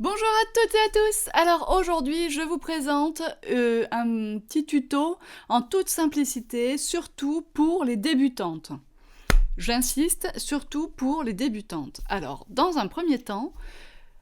Bonjour à toutes et à tous. Alors aujourd'hui, je vous présente un petit tuto en toute simplicité, surtout pour les débutantes. J'insiste, surtout pour les débutantes. Alors, dans un premier temps,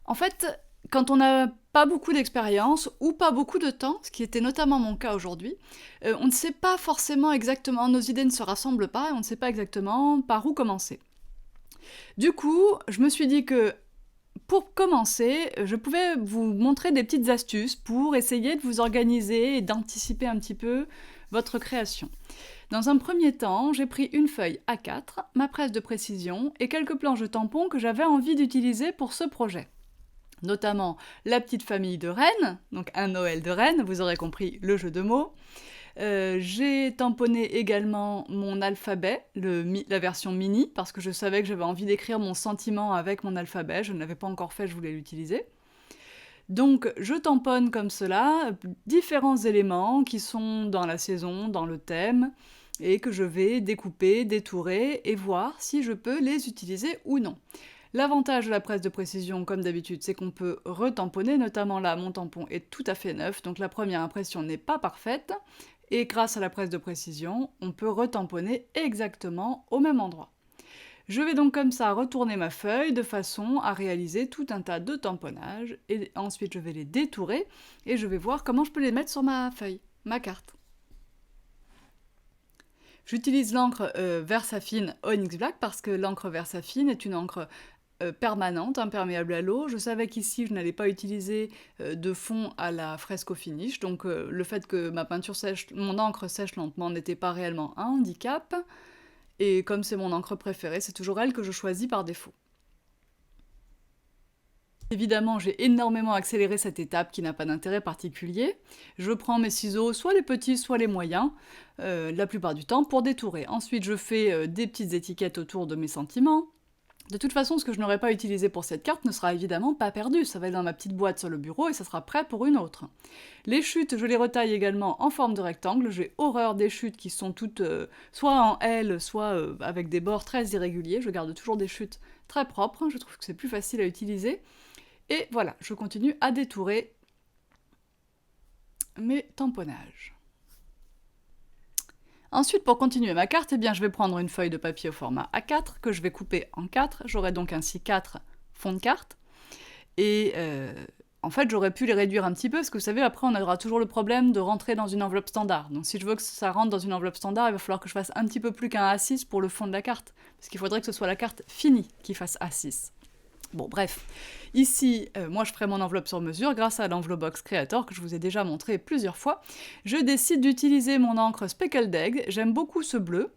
en fait, quand on n'a pas beaucoup d'expérience ou pas beaucoup de temps, ce qui était notamment mon cas aujourd'hui, on ne sait pas forcément exactement, nos idées ne se rassemblent pas et on ne sait pas exactement par où commencer. Du coup, je me suis dit que pour commencer, je pouvais vous montrer des petites astuces pour essayer de vous organiser et d'anticiper un petit peu votre création. Dans un premier temps, j'ai pris une feuille A4, ma presse de précision et quelques planches de tampons que j'avais envie d'utiliser pour ce projet. Notamment la petite famille de rennes, donc un Noël de rennes, vous aurez compris le jeu de mots. J'ai tamponné également mon alphabet, la version mini, parce que je savais que j'avais envie d'écrire mon sentiment avec mon alphabet, je ne l'avais pas encore fait, je voulais l'utiliser. Donc je tamponne comme cela différents éléments qui sont dans la saison, dans le thème, et que je vais découper, détourer et voir si je peux les utiliser ou non. L'avantage de la presse de précision, comme d'habitude, c'est qu'on peut retamponner, notamment là, mon tampon est tout à fait neuf, donc la première impression n'est pas parfaite, et grâce à la presse de précision, on peut retamponner exactement au même endroit. Je vais donc comme ça retourner ma feuille de façon à réaliser tout un tas de tamponnages, et ensuite je vais les détourer, et je vais voir comment je peux les mettre sur ma feuille, ma carte. J'utilise l'encre Versafine Onyx Black parce que l'encre Versafine est une encre permanente, imperméable à l'eau. Je savais qu'ici, je n'allais pas utiliser de fond à la fresco finish, donc le fait que ma peinture sèche, mon encre sèche lentement n'était pas réellement un handicap. Et comme c'est mon encre préférée, c'est toujours elle que je choisis par défaut. Évidemment, j'ai énormément accéléré cette étape qui n'a pas d'intérêt particulier. Je prends mes ciseaux, soit les petits, soit les moyens, la plupart du temps, pour détourer. Ensuite, je fais des petites étiquettes autour de mes sentiments. De toute façon, ce que je n'aurai pas utilisé pour cette carte ne sera évidemment pas perdu, ça va être dans ma petite boîte sur le bureau et ça sera prêt pour une autre. Les chutes, je les retaille également en forme de rectangle, j'ai horreur des chutes qui sont toutes soit en L, soit avec des bords très irréguliers, je garde toujours des chutes très propres, je trouve que c'est plus facile à utiliser. Et voilà, je continue à détourer mes tamponnages. Ensuite, pour continuer ma carte, eh bien, je vais prendre une feuille de papier au format A4 que je vais couper en 4. J'aurai donc ainsi 4 fonds de carte. Et en fait, j'aurais pu les réduire un petit peu, parce que vous savez, après, on aura toujours le problème de rentrer dans une enveloppe standard. Donc si je veux que ça rentre dans une enveloppe standard, il va falloir que je fasse un petit peu plus qu'un A6 pour le fond de la carte. Parce qu'il faudrait que ce soit la carte finie qui fasse A6. Bon, bref. Ici, moi, je ferai mon enveloppe sur mesure grâce à l'Envelobox Creator que je vous ai déjà montré plusieurs fois. Je décide d'utiliser mon encre Speckled Egg. J'aime beaucoup ce bleu.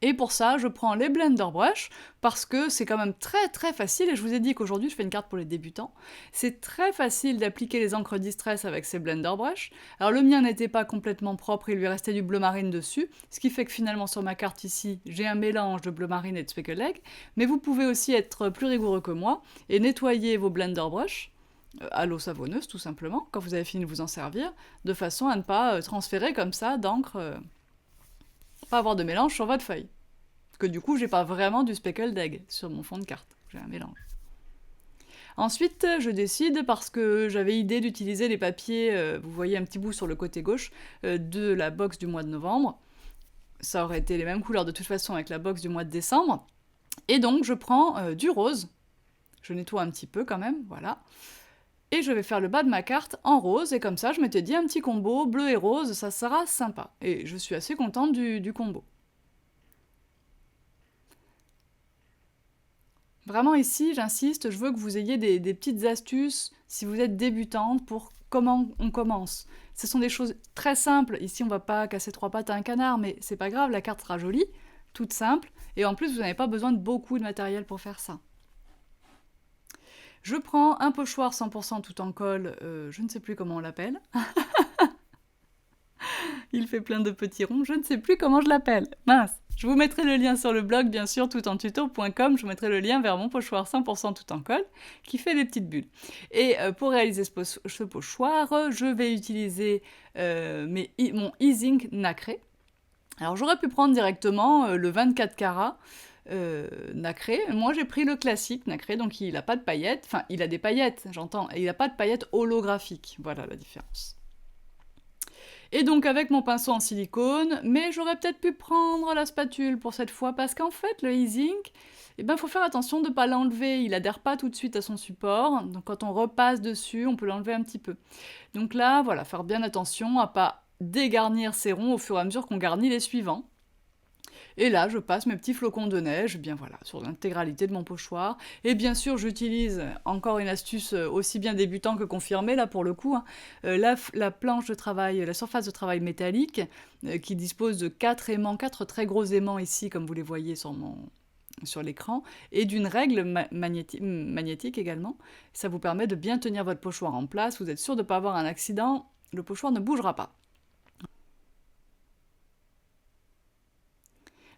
Et pour ça, je prends les Blender Brush, parce que c'est quand même très facile, et je vous ai dit qu'aujourd'hui je fais une carte pour les débutants. C'est très facile d'appliquer les encres Distress avec ces Blender Brush. Alors le mien n'était pas complètement propre, il lui restait du bleu marine dessus, ce qui fait que finalement sur ma carte ici, j'ai un mélange de bleu marine et de Speckled Egg, mais vous pouvez aussi être plus rigoureux que moi, et nettoyer vos Blender Brush, à l'eau savonneuse tout simplement, quand vous avez fini de vous en servir, de façon à ne pas transférer comme ça d'encre... pas avoir de mélange sur votre feuille. Parce que du coup, j'ai pas vraiment du speckled egg sur mon fond de carte. J'ai un mélange. Ensuite, je décide, parce que j'avais idée d'utiliser les papiers, vous voyez un petit bout sur le côté gauche, de la box du mois de novembre. Ça aurait été les mêmes couleurs de toute façon avec la box du mois de décembre. Et donc, je prends du rose. Je nettoie un petit peu quand même, voilà. Et je vais faire le bas de ma carte en rose, et comme ça, je m'étais dit un petit combo bleu et rose, ça sera sympa. Et je suis assez contente du combo. Vraiment ici, j'insiste, je veux que vous ayez des petites astuces, si vous êtes débutante, pour comment on commence. Ce sont des choses très simples, ici on va pas casser trois pattes à un canard, mais c'est pas grave, la carte sera jolie, toute simple, et en plus vous n'avez pas besoin de beaucoup de matériel pour faire ça. Je prends un pochoir 100% tout en colle, je ne sais plus comment on l'appelle. Il fait plein de petits ronds, je ne sais plus comment je l'appelle. Mince. Je vous mettrai le lien sur le blog, bien sûr, toutentuto.com. Je vous mettrai le lien vers mon pochoir 100% tout en colle, qui fait des petites bulles. Et pour réaliser ce pochoir, je vais utiliser mon e-zinc nacré. Alors j'aurais pu prendre directement le 24 carats, nacré. Moi, j'ai pris le classique nacré, donc il n'a pas de paillettes. Enfin, il a des paillettes, j'entends, et il n'a pas de paillettes holographiques. Voilà la différence. Et donc avec mon pinceau en silicone, mais j'aurais peut-être pu prendre la spatule pour cette fois, parce qu'en fait, le e-zinc, eh ben, faut faire attention de ne pas l'enlever, il adhère pas tout de suite à son support, donc quand on repasse dessus, on peut l'enlever un petit peu. Donc là, voilà, faire bien attention à pas dégarnir ces ronds au fur et à mesure qu'on garnit les suivants. Et là, je passe mes petits flocons de neige, bien voilà, sur l'intégralité de mon pochoir. Et bien sûr, j'utilise encore une astuce aussi bien débutant que confirmée, là pour le coup, hein, la planche de travail, la surface de travail métallique, qui dispose de 4 aimants, 4 très gros aimants ici, comme vous les voyez sur l'écran, et d'une règle magnétique également. Ça vous permet de bien tenir votre pochoir en place, vous êtes sûr de ne pas avoir un accident, le pochoir ne bougera pas.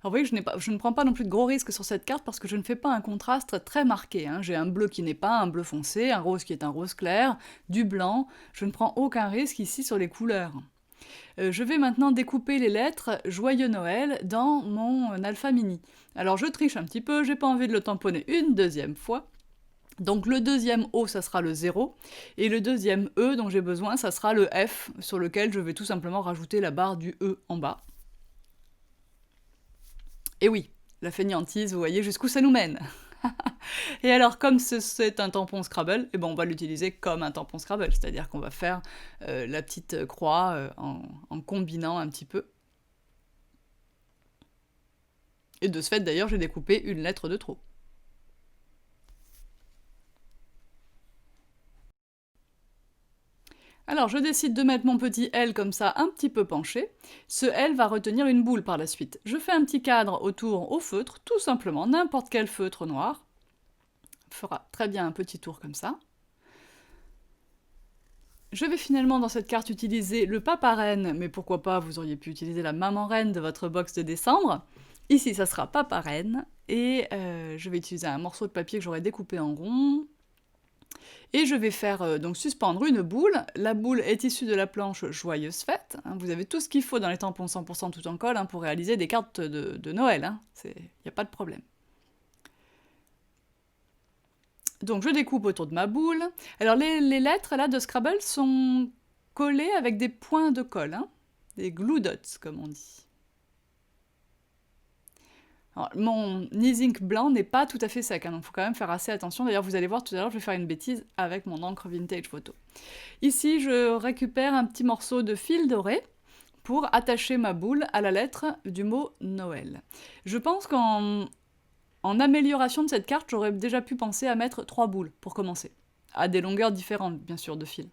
Alors vous voyez que je ne prends pas non plus de gros risques sur cette carte parce que je ne fais pas un contraste très marqué. Hein. J'ai un bleu qui n'est pas un bleu foncé, un rose qui est un rose clair, du blanc. Je ne prends aucun risque ici sur les couleurs. Je vais maintenant découper les lettres Joyeux Noël dans mon Alpha Mini. Alors je triche un petit peu, j'ai pas envie de le tamponner une deuxième fois. Donc le deuxième O, ça sera le 0, et le deuxième E dont j'ai besoin, ça sera le F, sur lequel je vais tout simplement rajouter la barre du E en bas. Et oui, la fainéantise, vous voyez jusqu'où ça nous mène. Et alors, comme c'est un tampon Scrabble, eh ben on va l'utiliser comme un tampon Scrabble, c'est-à-dire qu'on va faire la petite croix en combinant un petit peu. Et de ce fait, d'ailleurs, j'ai découpé une lettre de trop. Alors, je décide de mettre mon petit L comme ça, un petit peu penché. Ce L va retenir une boule par la suite. Je fais un petit cadre autour au feutre, tout simplement, n'importe quel feutre noir. Fera très bien un petit tour comme ça. Je vais finalement dans cette carte utiliser le papa reine, mais pourquoi pas, vous auriez pu utiliser la maman reine de votre box de décembre. Ici, ça sera papa reine, et je vais utiliser un morceau de papier que j'aurais découpé en rond. Et je vais faire donc suspendre une boule. La boule est issue de la planche Joyeuse Fête. Hein. Vous avez tout ce qu'il faut dans les tampons 100% tout en colle hein, pour réaliser des cartes de Noël. Hein. Il n'y a pas de problème. Donc je découpe autour de ma boule. Alors les lettres là de Scrabble sont collées avec des points de colle, hein, des glue dots comme on dit. Alors, mon e-zinc blanc n'est pas tout à fait sec, hein, donc il faut quand même faire assez attention. D'ailleurs, vous allez voir tout à l'heure, je vais faire une bêtise avec mon encre vintage photo. Ici, je récupère un petit morceau de fil doré pour attacher ma boule à la lettre du mot Noël. Je pense qu'en amélioration de cette carte, j'aurais déjà pu penser à mettre 3 boules pour commencer, à des longueurs différentes, bien sûr, de fil.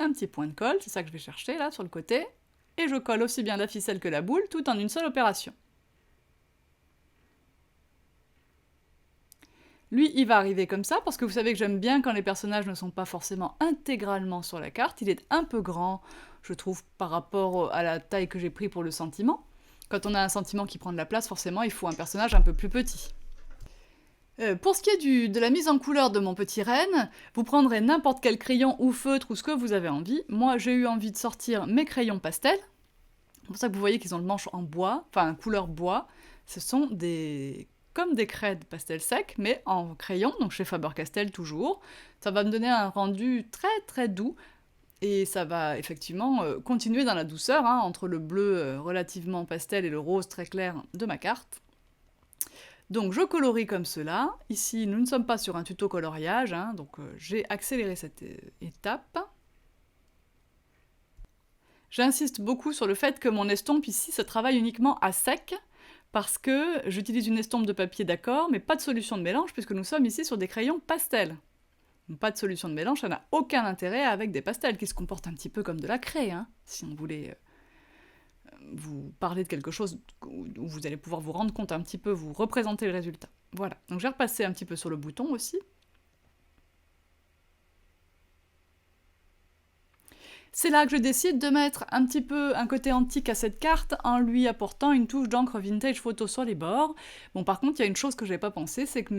Un petit point de colle, c'est ça que je vais chercher là sur le côté, et je colle aussi bien la ficelle que la boule, tout en une seule opération. Lui, il va arriver comme ça, parce que vous savez que j'aime bien quand les personnages ne sont pas forcément intégralement sur la carte. Il est un peu grand, je trouve, par rapport à la taille que j'ai pris pour le sentiment. Quand on a un sentiment qui prend de la place, forcément, il faut un personnage un peu plus petit. Pour ce qui est de la mise en couleur de mon petit renne, vous prendrez n'importe quel crayon ou feutre ou ce que vous avez envie. Moi, j'ai eu envie de sortir mes crayons pastel. C'est pour ça que vous voyez qu'ils ont le manche en bois, enfin couleur bois. Ce sont comme des craies pastel sec, mais en crayon, donc chez Faber-Castell toujours. Ça va me donner un rendu très très doux, et ça va effectivement continuer dans la douceur, hein, entre le bleu relativement pastel et le rose très clair de ma carte. Donc je colorie comme cela. Ici, nous ne sommes pas sur un tuto coloriage, hein, donc j'ai accéléré cette étape. J'insiste beaucoup sur le fait que mon estompe ici se travaille uniquement à sec, parce que j'utilise une estompe de papier d'accord, mais pas de solution de mélange, puisque nous sommes ici sur des crayons pastels. Donc, pas de solution de mélange, ça n'a aucun intérêt avec des pastels, qui se comportent un petit peu comme de la craie, hein, si on voulait vous parler de quelque chose où vous allez pouvoir vous rendre compte un petit peu, vous représenter le résultat. Voilà, donc j'ai repassé un petit peu sur le bouton aussi. C'est là que je décide de mettre un petit peu un côté antique à cette carte en lui apportant une touche d'encre vintage photo sur les bords. Bon, par contre, il y a une chose que je n'avais pas pensé, c'est que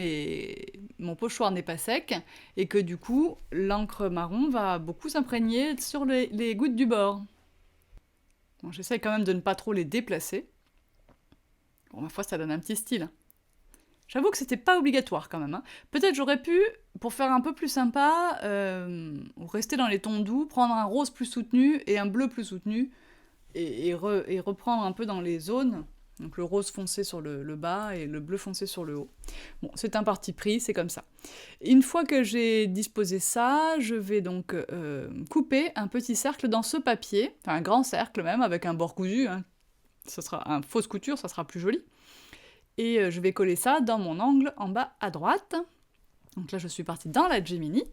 mon pochoir n'est pas sec et que du coup, l'encre marron va beaucoup s'imprégner sur les gouttes du bord. Bon, j'essaie quand même de ne pas trop les déplacer. Bon, ma foi, ça donne un petit style. J'avoue que c'était pas obligatoire quand même. Hein. Peut-être j'aurais pu, pour faire un peu plus sympa, rester dans les tons doux, prendre un rose plus soutenu et un bleu plus soutenu, et reprendre un peu dans les zones. Donc le rose foncé sur le bas et le bleu foncé sur le haut. Bon, c'est un parti pris, c'est comme ça. Une fois que j'ai disposé ça, je vais donc couper un petit cercle dans ce papier, enfin un grand cercle même, avec un bord cousu. Hein. Ça sera un fausse couture, ça sera plus joli. Et je vais coller ça dans mon angle en bas à droite. Donc là, je suis partie dans la Gemini.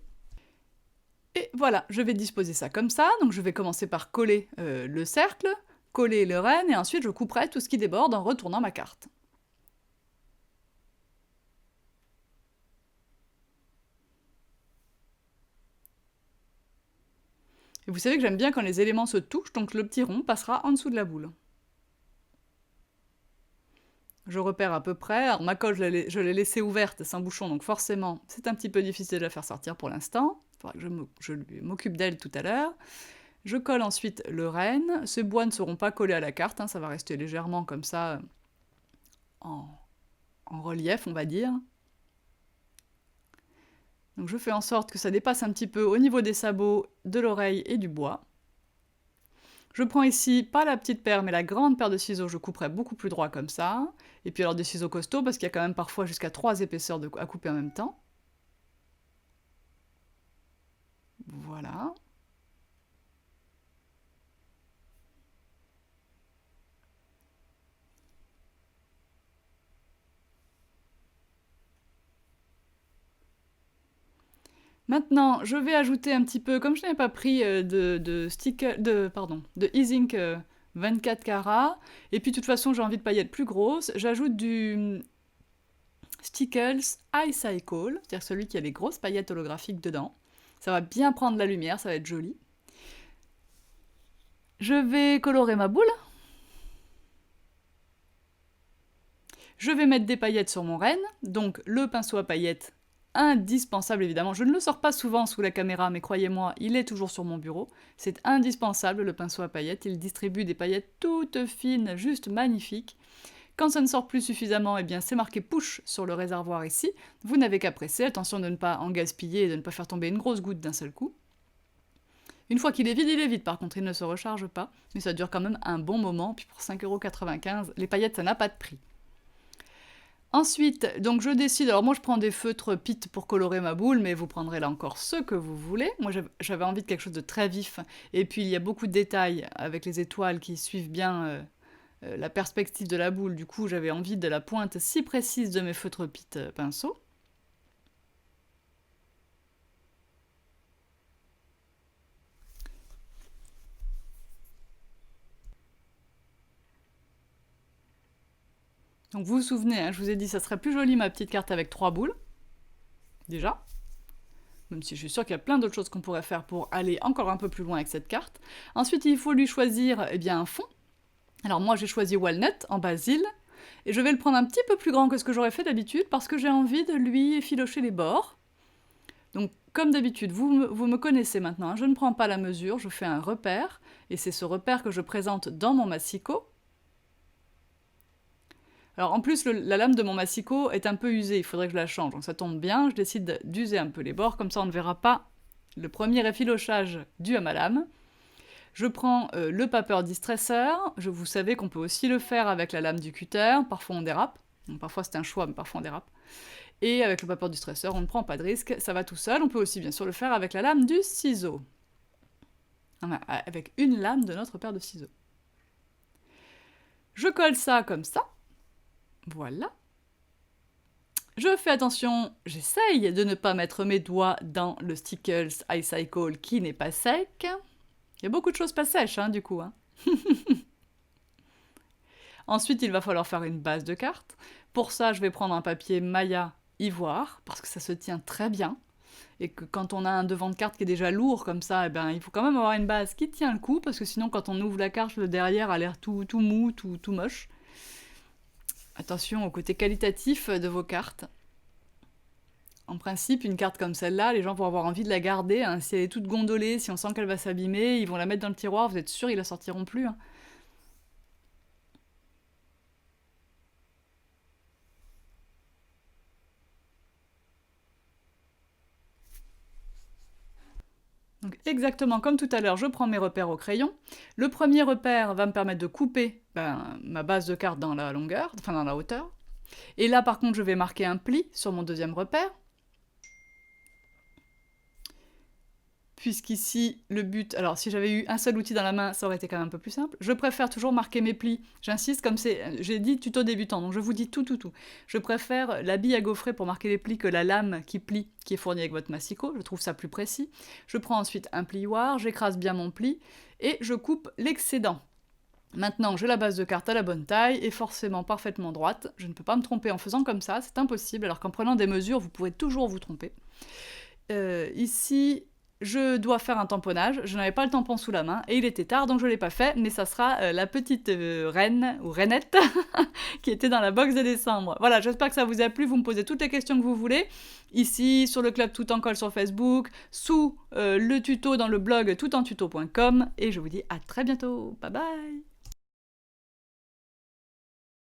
Et voilà, je vais disposer ça comme ça. Donc je vais commencer par coller le cercle, coller le renne, et ensuite je couperai tout ce qui déborde en retournant ma carte. Et vous savez que j'aime bien quand les éléments se touchent, donc le petit rond passera en dessous de la boule. Je repère à peu près. Alors ma colle, je l'ai laissée ouverte, sans bouchon, donc forcément, c'est un petit peu difficile de la faire sortir pour l'instant. Il faudra que je m'occupe d'elle tout à l'heure. Je colle ensuite le renne. Ces bois ne seront pas collés à la carte, hein, ça va rester légèrement comme ça, en relief, on va dire. Donc je fais en sorte que ça dépasse un petit peu au niveau des sabots, de l'oreille et du bois. Je prends ici, pas la petite paire, mais la grande paire de ciseaux, je couperai beaucoup plus droit comme ça. Et puis alors des ciseaux costauds, parce qu'il y a quand même parfois jusqu'à 3 épaisseurs à couper en même temps. Voilà. Maintenant, je vais ajouter un petit peu, comme je n'avais pas pris de e-zinc 24 carats, et puis de toute façon j'ai envie de paillettes plus grosses, j'ajoute du Stickles Ice Cycle, c'est-à-dire celui qui a les grosses paillettes holographiques dedans. Ça va bien prendre la lumière, ça va être joli. Je vais colorer ma boule. Je vais mettre des paillettes sur mon renne, donc le pinceau à paillettes indispensable évidemment. Je ne le sors pas souvent sous la caméra, mais croyez-moi, il est toujours sur mon bureau. C'est indispensable le pinceau à paillettes, il distribue des paillettes toutes fines, juste magnifiques. Quand ça ne sort plus suffisamment, eh bien c'est marqué push sur le réservoir ici. Vous n'avez qu'à presser, attention de ne pas en gaspiller et de ne pas faire tomber une grosse goutte d'un seul coup. Une fois qu'il est vide, il est vide, par contre il ne se recharge pas, mais ça dure quand même un bon moment, puis pour 5,95 €, les paillettes ça n'a pas de prix. Ensuite, donc je décide, alors moi je prends des feutres Pitt pour colorer ma boule, mais vous prendrez là encore ce que vous voulez. Moi j'avais envie de quelque chose de très vif, et puis il y a beaucoup de détails avec les étoiles qui suivent bien la perspective de la boule, du coup j'avais envie de la pointe si précise de mes feutres Pitt pinceau. Donc vous vous souvenez, hein, je vous ai dit ça serait plus joli ma petite carte avec 3 boules, déjà. Même si je suis sûre qu'il y a plein d'autres choses qu'on pourrait faire pour aller encore un peu plus loin avec cette carte. Ensuite, il faut lui choisir un fond. Alors moi, j'ai choisi Walnut en basil, et je vais le prendre un petit peu plus grand que ce que j'aurais fait d'habitude, parce que j'ai envie de lui effilocher les bords. Donc, comme d'habitude, vous me connaissez maintenant, hein, je ne prends pas la mesure, je fais un repère, et c'est ce repère que je présente dans mon massicot. Alors en plus, la lame de mon massicot est un peu usée, il faudrait que je la change, donc ça tombe bien, je décide d'user un peu les bords, comme ça on ne verra pas le premier effilochage dû à ma lame. Je prends le paper distresser, vous savez qu'on peut aussi le faire avec la lame du cutter, parfois on dérape, donc parfois c'est un choix, mais parfois on dérape. Et avec le paper distresser, on ne prend pas de risque, ça va tout seul, on peut aussi bien sûr le faire avec la lame du ciseau. Enfin, avec une lame de notre paire de ciseaux. Je colle ça comme ça. Voilà. Je fais attention, j'essaye de ne pas mettre mes doigts dans le Stickles Ice Cycle qui n'est pas sec. Il y a beaucoup de choses pas sèches, hein, du coup. Hein. Ensuite, il va falloir faire une base de carte. Pour ça, je vais prendre un papier Maya ivoire, parce que ça se tient très bien. et que quand on a un devant de carte qui est déjà lourd comme ça, eh ben, il faut quand même avoir une base qui tient le coup, parce que sinon quand on ouvre la carte, le derrière a l'air tout mou, tout moche. Attention au côté qualitatif de vos cartes. En principe, une carte comme celle-là, les gens vont avoir envie de la garder, hein. Si elle est toute gondolée, si on sent qu'elle va s'abîmer, ils vont la mettre dans le tiroir, vous êtes sûr, ils la sortiront plus, hein. Donc exactement comme tout à l'heure, je prends mes repères au crayon. Le premier repère va me permettre de couper ma base de carte dans la longueur, enfin dans la hauteur. Et là par contre je vais marquer un pli sur mon deuxième repère. Puisqu'ici, le but... Alors, si j'avais eu un seul outil dans la main, ça aurait été quand même un peu plus simple. Je préfère toujours marquer mes plis. J'insiste, comme c'est... J'ai dit tuto débutant, donc je vous dis tout. Je préfère la bille à gaufrer pour marquer les plis que la lame qui plie, qui est fournie avec votre massicot. Je trouve ça plus précis. Je prends ensuite un plioir, j'écrase bien mon pli, et je coupe l'excédent. Maintenant, j'ai la base de carte à la bonne taille, et forcément parfaitement droite. Je ne peux pas me tromper en faisant comme ça, c'est impossible, alors qu'en prenant des mesures, vous pouvez toujours vous tromper. Ici... Je dois faire un tamponnage, je n'avais pas le tampon sous la main, et il était tard, donc je ne l'ai pas fait, mais ça sera la petite reine, ou rainette, qui était dans la box de décembre. Voilà, j'espère que ça vous a plu, vous me posez toutes les questions que vous voulez, ici, sur le club Tout en Colle sur Facebook, sous le tuto dans le blog toutentuto.com, et je vous dis à très bientôt, bye bye.